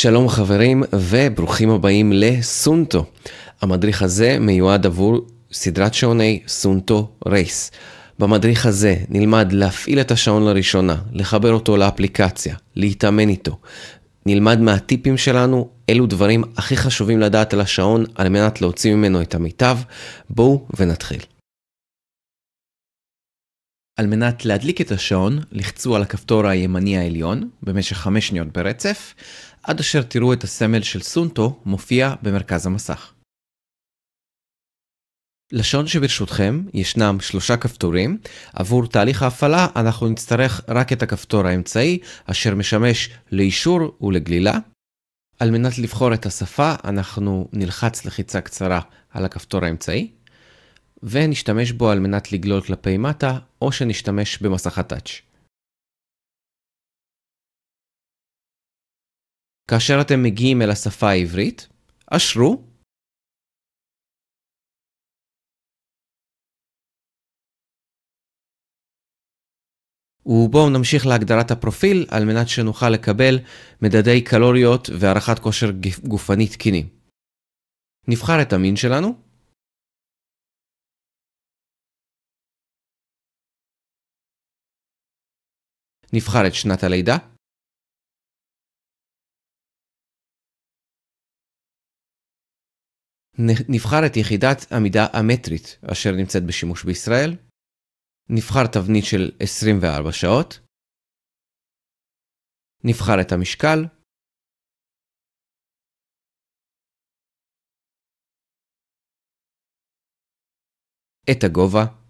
שלום חברים וברוכים הבאים לסונטו. המדריך הזה מיועד עבור סדרת שעוני סונטו רייס. במדריך הזה נלמד להפעיל את השעון לראשונה, לחבר אותו לאפליקציה, להתאמן איתו. נלמד מהטיפים שלנו אילו דברים הכי חשובים לדעת על השעון על מנת להוציא ממנו את המיטב. בואו ונתחיל. על מנת להדליק את השעון, לחצו על הכפתור הימני העליון במשך 5 שניות ברצף, עד אשר תראו את הסמל של סונטו מופיע במרכז המסך. לשעון שברשותכם ישנם 3 כפתורים. עבור תהליך ההפעלה אנחנו נצטרך רק את הכפתור האמצעי, אשר משמש לאישור ולגלילה. על מנת לבחור את השפה אנחנו נלחץ לחיצה קצרה על הכפתור האמצעי, ונשתמש בו על מנת לגלול כלפי מטה, או שנשתמש במסך הטאץ'. כאשר אתם מגיעים אל השפה העברית, אשרו, ובואו נמשיך להגדרת הפרופיל על מנת שנוכל לקבל מדדי קלוריות והערכת כושר גופני תקינים. נבחר את המין שלנו, נבחר את שנת הלידה, נבחר את יחידת עמידה המטרית אשר נמצאת בשימוש בישראל, נבחר תבנית של 24 שעות, נבחר את המשקל, את הגובה,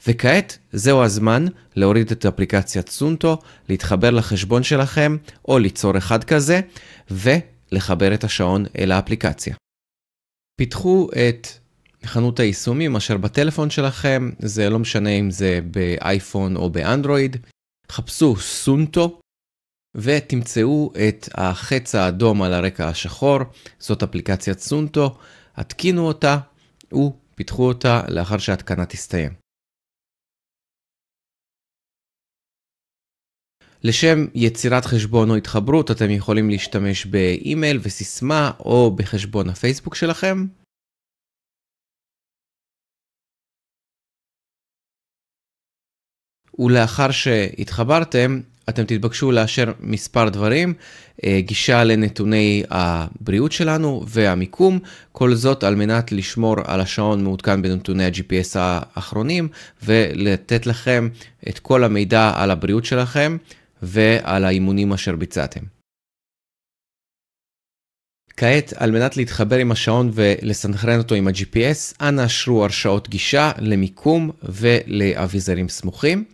וכעת זהו הזמן להוריד את אפליקציית סונטו, להתחבר לחשבון שלכם או ליצור אחד כזה ולחבר את השעון אל האפליקציה. פיתחו את חנות היישומים אשר בטלפון שלכם, זה לא משנה אם זה באייפון או באנדרואיד. חפשו סונטו ותמצאו את החץ האדום על הרקע השחור, זאת אפליקציית סונטו, התקינו אותה ופיתחו אותה לאחר שההתקנה תסתיים. לשם יצירת חשבון או התחברות אתם יכולים להשתמש באימייל וסיסמה או בחשבון הפייסבוק שלכם. ולאחר שהתחברתם אתם תתבקשו לאשר מספר דברים, גישה לנתוני הבריאות שלנו והמיקום, כל זאת על מנת לשמור על השעון מעודכן בנתוני ה-GPS האחרונים ולתת לכם את כל המידע על הבריאות שלכם ועל האימונים אשר ביצעתם. כעת, על מנת להתחבר עם השעון ולסנכרן אותו עם ה-GPS, אנא אשרו הרשאות גישה למיקום ולאביזרים סמוכים.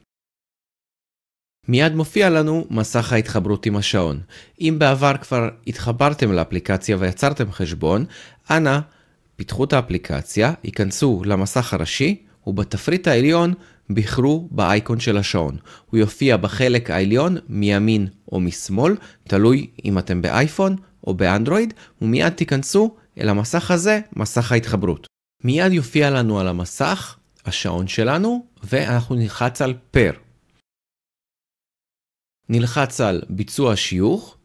מיד מופיע לנו מסך ההתחברות עם השעון. אם בעבר כבר התחברתם לאפליקציה ויצרתם חשבון, אנא פיתחו את האפליקציה, ייכנסו למסך הראשי ובתפריט העליון בחרו באייקון של השעון. הוא יופיע בחלק העליון מימין או משמאל, תלוי אם אתם באייפון או באנדרואיד, ומיד תיכנסו אל המסך הזה, מסך ההתחברות. מיד יופיע לנו על המסך השעון שלנו, ואנחנו נלחץ על פר. נלחץ על ביצוע שיוך,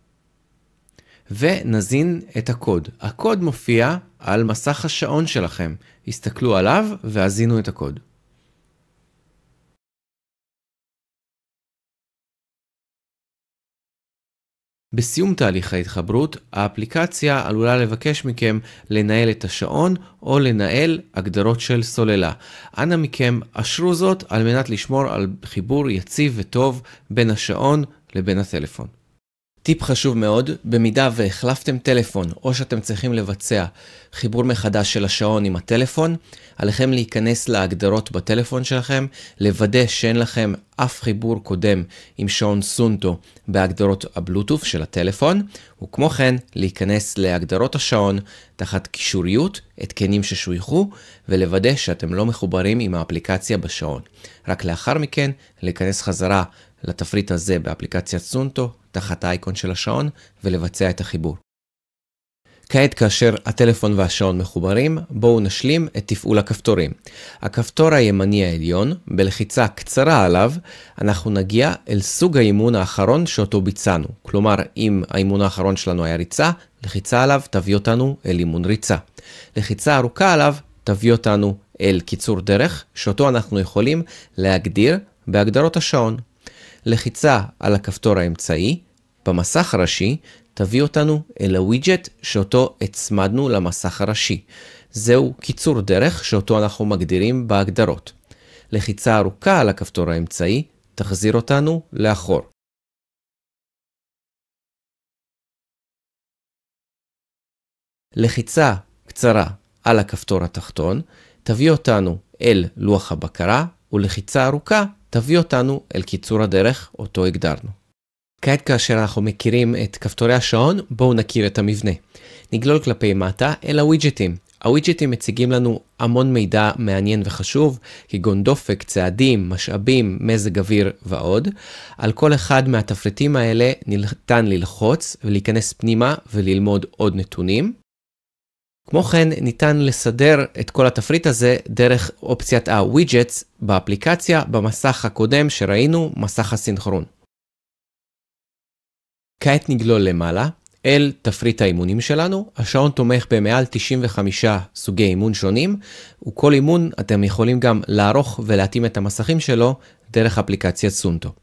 ונזין את הקוד. הקוד מופיע על מסך השעון שלכם. הסתכלו עליו והזינו את הקוד. בסיום תהליך ההתחברות, האפליקציה עלולה לבקש מכם לנהל את השעון או לנהל הגדרות של סוללה. אנא מכם אשרו זאת על מנת לשמור על חיבור יציב וטוב בין השעון לבין הטלפון. טיפ חשוב מאוד, במידה והחלפתם טלפון או שאתם צריכים לבצע חיבור מחדש של השעון עם הטלפון, עליכם להיכנס להגדרות בטלפון שלכם, לוודא שאין לכם אף חיבור קודם עם שעון סונטו בהגדרות הבלוטות' של הטלפון, וכמו כן להיכנס להגדרות השעון תחת קישוריות, התקנים ששויכו, ולוודא שאתם לא מחוברים עם האפליקציה בשעון. רק לאחר מכן להיכנס חזרה לתפריט הזה באפליקציית סונטו, תחת האייקון של השעון, ולבצע את החיבור. כעת כאשר הטלפון והשעון מחוברים, בואו נשלים את תפעול הכפתורים. הכפתור הימני העליון, בלחיצה קצרה עליו, אנחנו נגיע אל סוג האימון האחרון שאותו ביצענו. כלומר, אם האימון האחרון שלנו היה ריצה, לחיצה עליו תביא אותנו אל אימון ריצה. לחיצה ארוכה עליו תביא אותנו אל קיצור דרך, שאותו אנחנו יכולים להגדיר בהגדרות השעון. לחיצה על הכפתור האמצעי, במסך הראשי, תביא אותנו אל הווידג'ט שאותו הצמדנו למסך הראשי. זהו קיצור דרך שאותו אנחנו מגדירים בהגדרות. לחיצה ארוכה על הכפתור האמצעי תחזיר אותנו לאחור. לחיצה קצרה על הכפתור התחתון תביא אותנו אל לוח הבקרה, ולחיצה ארוכה תביא אותנו אל קיצור הדרך אותו הגדרנו. כעת כאשר אנחנו מכירים את כפתורי השעון, בואו נכיר את המבנה. נגלול כלפי מטה אל הווידג'טים. הווידג'טים מציגים לנו המון מידע מעניין וחשוב, כגון דופק, צעדים, משאבים, מזג אוויר ועוד. על כל אחד מהתפריטים האלה ניתן ללחוץ ולהיכנס פנימה וללמוד עוד נתונים. כמו כן, ניתן לסדר את כל התפריט הזה דרך אופציית ה-Widgets באפליקציה במסך הקודם שראינו, מסך הסינכרון. כעת נגלול למעלה אל תפריט האימונים שלנו. השעון תומך במעל 95 סוגי אימון שונים, וכל אימון אתם יכולים גם לערוך ולהתאים את המסכים שלו דרך אפליקציית סונטו.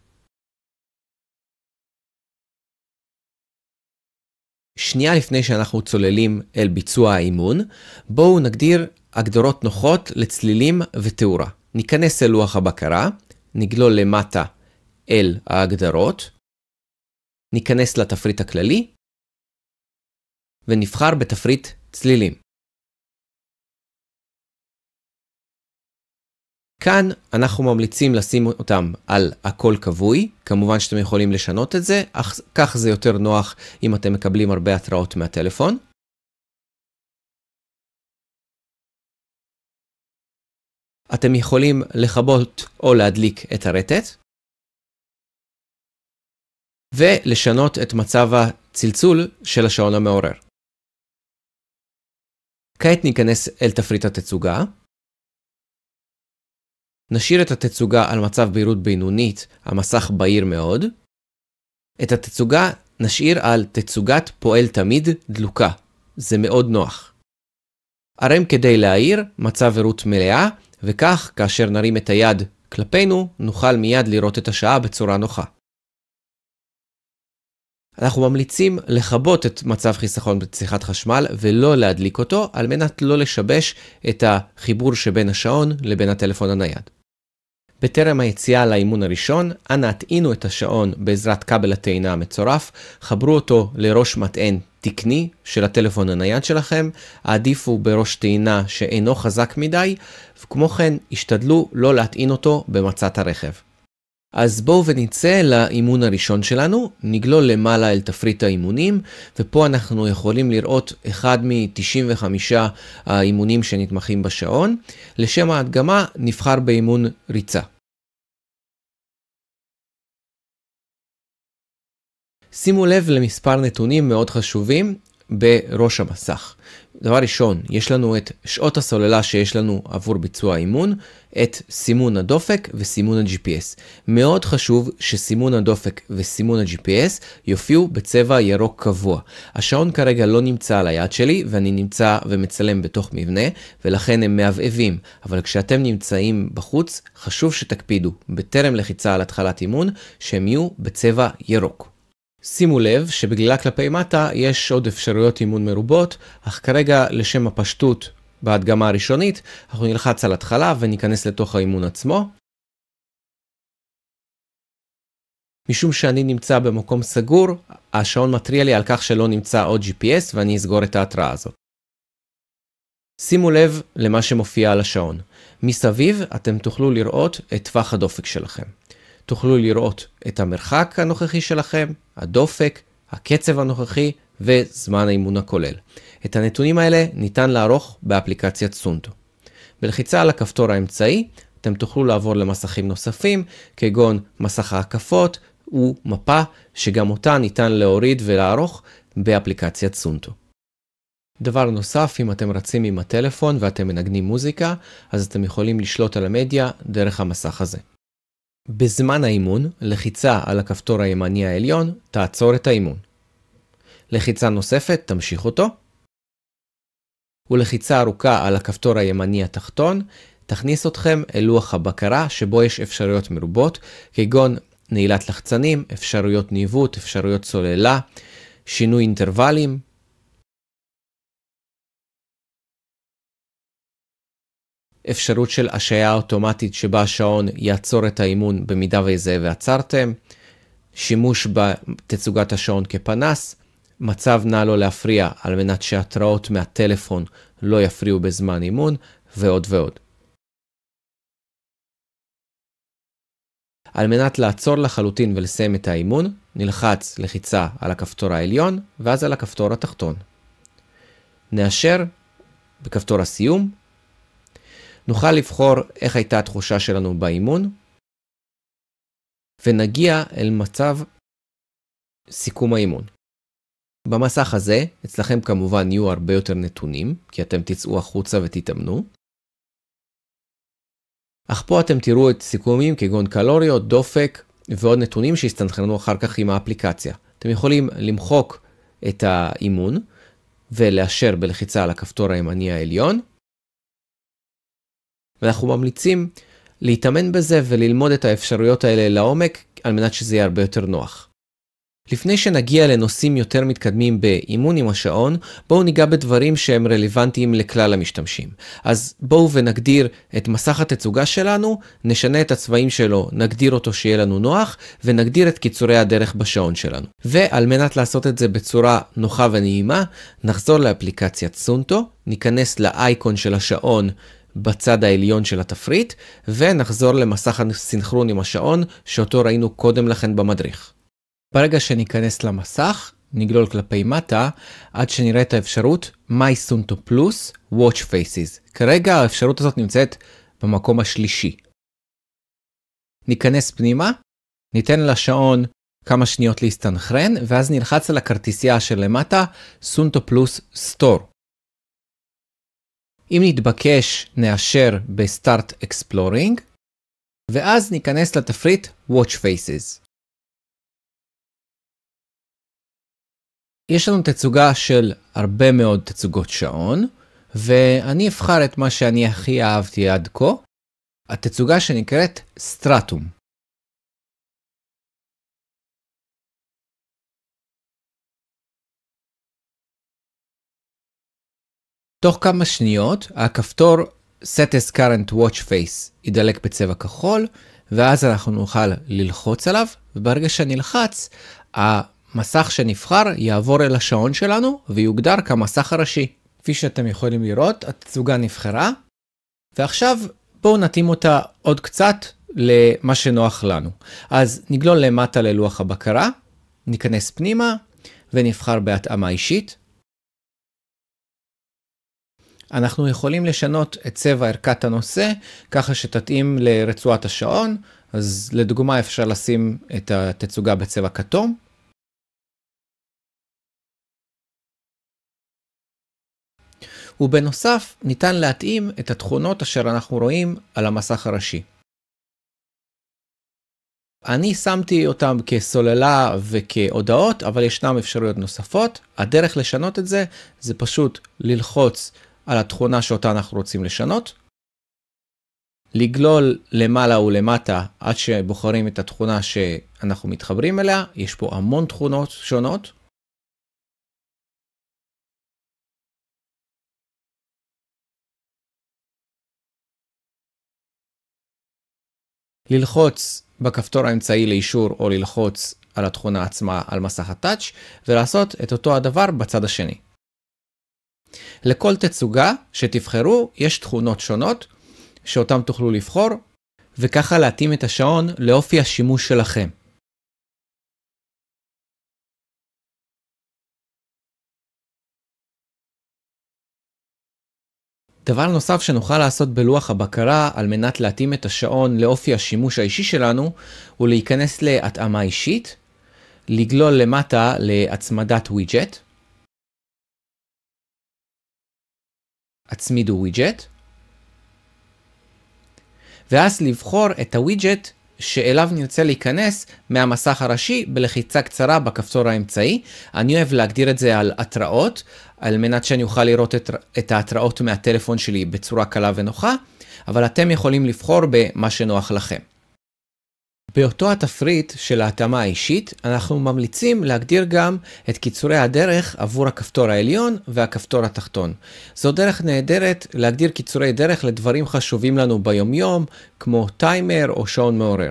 שנייה לפני שאנחנו צוללים אל ביצוע האימון, בואו נגדיר הגדרות נוחות לצלילים ותאורה. ניכנס אל לוח הבקרה, נגלול למטה אל ההגדרות, ניכנס לתפריט הכללי, ונבחר בתפריט צלילים. כאן אנחנו ממליצים לשים אותם על הכל כבוי, כמובן שאתם יכולים לשנות את זה, אך כך זה יותר נוח אם אתם מקבלים הרבה התראות מהטלפון. אתם יכולים לכבות או להדליק את הרטט, ולשנות את מצב הצלצול של השעון המעורר. כעת ניכנס אל תפריט התצוגה. נשאיר את התצוגה על מצב בהירות בינונית, המסך בהיר מאוד. את התצוגה נשאיר על תצוגת פועל תמיד דלוקה. זה מאוד נוח. הרם כדי להאיר מצב בהירות מלאה, וכך כאשר נרים את היד כלפינו, נוכל מיד לראות את השעה בצורה נוחה. אנחנו ממליצים לכבות את מצב חיסכון בצריכת חשמל ולא להדליק אותו, על מנת לא לשבש את החיבור שבין השעון לבין הטלפון הנייד. בטרם היציאה לאימון הראשון, אנא הטעינו את השעון בעזרת כבל הטעינה המצורף, חברו אותו לראש מטען תקני של הטלפון הנייד שלכם, העדיפו בראש טעינה שאינו חזק מדי, וכמו כן השתדלו לא להטעין אותו במצת הרכב. אז בואו ונצא לאימון הראשון שלנו, נגלול למעלה אל תפריט האימונים, ופה אנחנו יכולים לראות אחד מ-95 האימונים שנתמכים בשעון. לשם ההדגמה נבחר באימון ריצה. שימו לב למספר נתונים מאוד חשובים בראש המסך. דבר ראשון, יש לנו את שעות הסוללה שיש לנו עבור ביצוע האימון, את סימון הדופק וסימון ה-GPS. מאוד חשוב שסימון הדופק וסימון ה-GPS יופיעו בצבע ירוק קבוע. השעון כרגע לא נמצא על היד שלי, ואני נמצא ומצלם בתוך מבנה, ולכן הם מעבעבים. אבל כשאתם נמצאים בחוץ, חשוב שתקפידו בטרם לחיצה על התחלת אימון, שהם יהיו בצבע ירוק. שימו לב שבגלילה כלפי מטה יש עוד אפשרויות אימון מרובות, אך כרגע לשם הפשטות בהדגמה הראשונית, אנחנו נלחץ על התחלה וניכנס לתוך האימון עצמו. משום שאני נמצא במקום סגור, השעון מטריע לי על כך שלא נמצא עוד GPS ואני אסגור את ההתראה הזאת. שימו לב למה שמופיע על השעון. מסביב אתם תוכלו לראות את טווח הדופק שלכם. תוכלו לראות את המרחק הנוכחי שלכם, הדופק, הקצב הנוכחי וזמן האימון הכולל. את הנתונים האלה ניתן לערוך באפליקציית סונטו. בלחיצה על הכפתור האמצעי, אתם תוכלו לעבור למסכים נוספים, כגון מסך ההקפות ומפה, שגם אותה ניתן להוריד ולערוך באפליקציית סונטו. דבר נוסף, אם אתם רצים עם הטלפון ואתם מנגנים מוזיקה, אז אתם יכולים לשלוט על המדיה דרך המסך הזה. בזמן האימון, לחיצה על הכפתור הימני העליון תעצור את האימון. לחיצה נוספת תמשיך אותו. ולחיצה ארוכה על הכפתור הימני התחתון תכניס אתכם אל לוח הבקרה שבו יש אפשרויות מרובות, כגון נעילת לחצנים, אפשרויות ניווט, אפשרויות סוללה, שינוי אינטרוולים. אפשרות של השעיה אוטומטית שבה השעון יעצור את האימון במידה ויזהה ועצרתם, שימוש בתצוגת השעון כפנס, מצב נא לא להפריע על מנת שההתראות מהטלפון לא יפריעו בזמן אימון, ועוד ועוד. על מנת לעצור לחלוטין ולסיים את האימון, נלחץ לחיצה על הכפתור העליון ואז על הכפתור התחתון. נאשר בכפתור הסיום. נוכל לבחור איך הייתה התחושה שלנו באימון, ונגיע אל מצב סיכום האימון. במסך הזה, אצלכם כמובן יהיו הרבה יותר נתונים, כי אתם תצאו החוצה ותתאמנו. אך פה אתם תראו את סיכומים כגון קלוריות, דופק ועוד נתונים שיסתנכרנו אחר כך עם האפליקציה. אתם יכולים למחוק את האימון ולאשר בלחיצה על הכפתור הימני העליון. ואנחנו ממליצים להתאמן בזה וללמוד את האפשרויות האלה לעומק על מנת שזה יהיה הרבה יותר נוח. לפני שנגיע לנושאים יותר מתקדמים באימון עם השעון, בואו ניגע בדברים שהם רלוונטיים לכלל המשתמשים. אז בואו ונגדיר את מסך התצוגה שלנו, נשנה את הצבעים שלו, נגדיר אותו שיהיה לנו נוח, ונגדיר את קיצורי הדרך בשעון שלנו. ועל מנת לעשות את זה בצורה נוחה ונעימה, נחזור לאפליקציית סונטו, ניכנס לאייקון של השעון בצד העליון של התפריט, ונחזור למסך הסינכרון עם השעון, שאותו ראינו קודם לכן במדריך. ברגע שניכנס למסך, נגלול כלפי מטה, עד שנראה את האפשרות My Sunto Plus Watch Faces. כרגע האפשרות הזאת נמצאת במקום השלישי. ניכנס פנימה, ניתן לשעון כמה שניות להסתנכרן, ואז נלחץ על הכרטיסייה של למטה, Sunto Plus Store. אם נתבקש, נאשר ב-Start Exploring, ואז ניכנס לתפריט Watch Faces. יש לנו תצוגה של הרבה מאוד תצוגות שעון, ואני אבחר את מה שאני הכי אהבתי עד כה, התצוגה שנקראת סטרטום. תוך כמה שניות, הכפתור Set as Current Watch Face ידלק בצבע כחול, ואז אנחנו נוכל ללחוץ עליו, וברגע שנלחץ, המסך שנבחר יעבור אל השעון שלנו, ויוגדר כמסך הראשי. כפי שאתם יכולים לראות, התצוגה נבחרה, ועכשיו בואו נתאים אותה עוד קצת למה שנוח לנו. אז נגלול למטה ללוח הבקרה, ניכנס פנימה, ונבחר בהתאמה אישית. אנחנו יכולים לשנות את צבע ערכת הנושא, ככה שתתאים לרצועת השעון, אז לדוגמה אפשר לשים את התצוגה בצבע כתום. ובנוסף ניתן להתאים את התכונות אשר אנחנו רואים על המסך הראשי. אני שמתי אותם כסוללה וכהודעות, אבל ישנם אפשרויות נוספות. הדרך לשנות את זה, זה פשוט ללחוץ על התכונה שאותה אנחנו רוצים לשנות, לגלול למעלה ולמטה עד שבוחרים את התכונה שאנחנו מתחברים אליה. יש פה המון תכונות שונות. ללחוץ בכפתור האמצעי לאישור או ללחוץ על התכונה עצמה על מסך הטאץ' ולעשות את אותו הדבר בצד השני. לכל תצוגה שתבחרו יש תכונות שונות שאותם תוכלו לבחור, וככה להתאים את השעון לאופי השימוש שלכם. דבר נוסף שנוכל לעשות בלוח הבקרה על מנת להתאים את השעון לאופי השימוש האישי שלנו, הוא להיכנס להתאמה אישית, לגלול למטה להצמדת ווידג'ט, הצמידו ווידג'ט, ואז לבחור את הווידג'ט שאליו נרצה להיכנס מהמסך הראשי בלחיצה קצרה בכפתור האמצעי. אני אוהב להגדיר את זה על התראות, על מנת שאני אוכל לראות את ההתראות מהטלפון שלי בצורה קלה ונוחה, אבל אתם יכולים לבחור במה שנוח לכם. באותו התפריט של ההתאמה האישית, אנחנו ממליצים להגדיר גם את קיצורי הדרך עבור הכפתור העליון והכפתור התחתון. זו דרך נהדרת להגדיר קיצורי דרך לדברים חשובים לנו ביומיום, כמו טיימר או שעון מעורר.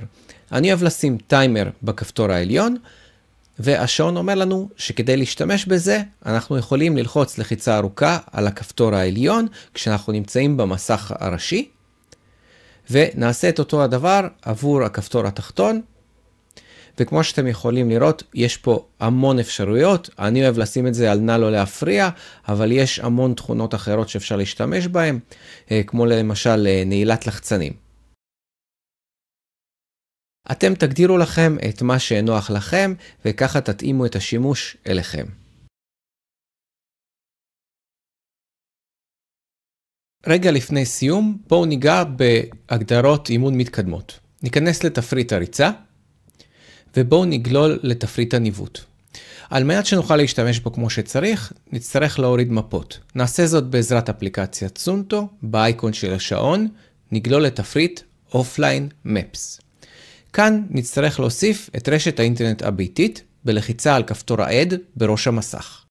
אני אוהב לשים טיימר בכפתור העליון, והשעון אומר לנו שכדי להשתמש בזה, אנחנו יכולים ללחוץ לחיצה ארוכה על הכפתור העליון, כשאנחנו נמצאים במסך הראשי, ונעשה את אותו הדבר עבור הכפתור התחתון. וכמו שאתם יכולים לראות, יש פה המון אפשרויות. אני אוהב לשים את זה על נא לא להפריע, אבל יש המון תכונות אחרות שאפשר להשתמש בהן, כמו למשל נעילת לחצנים. אתם תגדירו לכם את מה שנוח לכם, וככה תתאימו את השימוש אליכם. רגע לפני סיום, בואו ניגע בהגדרות אימון מתקדמות. ניכנס לתפריט הריצה, ובואו נגלול לתפריט הניווט. על מנת שנוכל להשתמש בו כמו שצריך, נצטרך להוריד מפות. נעשה זאת בעזרת אפליקציית סונטו, באייקון של השעון, נגלול לתפריט Offline Maps. כאן נצטרך להוסיף את רשת האינטרנט הביתית, בלחיצה על כפתור העד בראש המסך.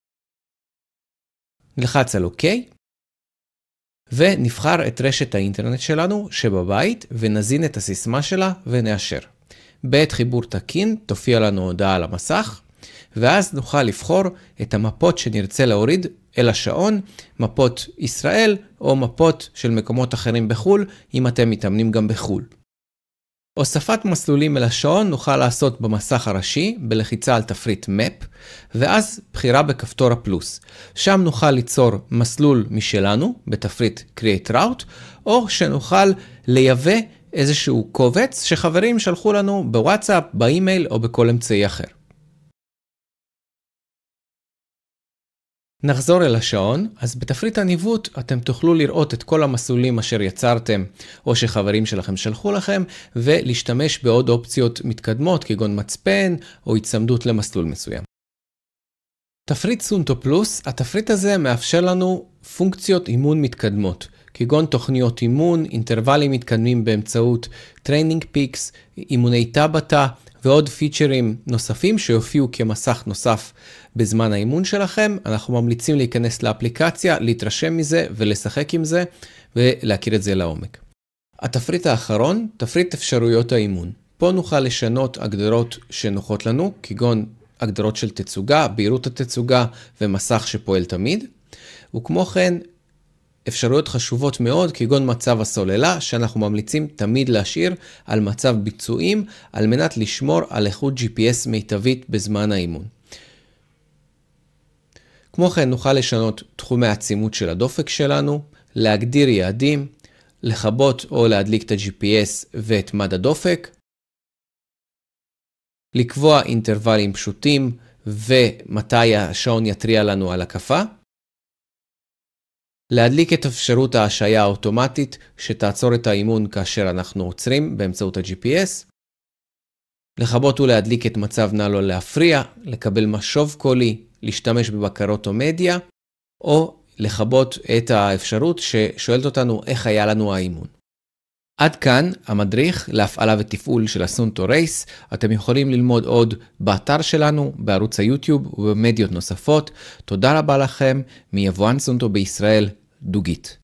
נלחץ על OK. ונבחר את רשת האינטרנט שלנו שבבית ונזין את הסיסמה שלה ונאשר. בעת חיבור תקין תופיע לנו הודעה על המסך, ואז נוכל לבחור את המפות שנרצה להוריד אל השעון, מפות ישראל או מפות של מקומות אחרים בחול, אם אתם מתאמנים גם בחול. הוספת מסלולים אל השעון נוכל לעשות במסך הראשי, בלחיצה על תפריט Map, ואז בחירה בכפתור הפלוס. שם נוכל ליצור מסלול משלנו, בתפריט Create Route, או שנוכל לייבא איזשהו קובץ שחברים שלחו לנו בוואטסאפ, באימייל או בכל אמצעי אחר. נחזור אל השעון, אז בתפריט הניווט אתם תוכלו לראות את כל המסלולים אשר יצרתם או שחברים שלכם שלחו לכם, ולהשתמש בעוד אופציות מתקדמות כגון מצפן או הצמדות למסלול מסוים. תפריט סונטו פלוס, התפריט הזה מאפשר לנו פונקציות אימון מתקדמות, כגון תוכניות אימון, אינטרוולים מתקדמים באמצעות טריינינג פיקס, אימוני טאבטה, ועוד פיצ'רים נוספים שיופיעו כמסך נוסף בזמן האימון שלכם. אנחנו ממליצים להיכנס לאפליקציה, להתרשם מזה ולשחק עם זה ולהכיר את זה לעומק. התפריט האחרון, תפריט אפשרויות האימון. פה נוכל לשנות הגדרות שנוחות לנו, כגון הגדרות של תצוגה, בהירות התצוגה ומסך שפועל תמיד. וכמו כן, אפשרויות חשובות מאוד, כגון מצב הסוללה, שאנחנו ממליצים תמיד להשאיר על מצב ביצועים, על מנת לשמור על איכות GPS מיטבית בזמן האימון. כמו כן נוכל לשנות תחומי העצימות של הדופק שלנו, להגדיר יעדים, לכבות או להדליק את ה-GPS ואת מד הדופק, לקבוע אינטרוולים פשוטים ומתי השעון יתריע לנו על הקפה, להדליק את אפשרות ההשעיה האוטומטית שתעצור את האימון כאשר אנחנו עוצרים באמצעות ה-GPS, לכבות ולהדליק את מצב נא לא להפריע, לקבל משוב קולי, להשתמש בבקרות או מדיה, או לכבות את האפשרות ששואלת אותנו איך היה לנו האימון. עד כאן המדריך להפעלה ותפעול של הסונטו רייס. אתם יכולים ללמוד עוד באתר שלנו, בערוץ היוטיוב ובמדיות נוספות. תודה רבה לכם, מיבואן סונטו בישראל, דוגית.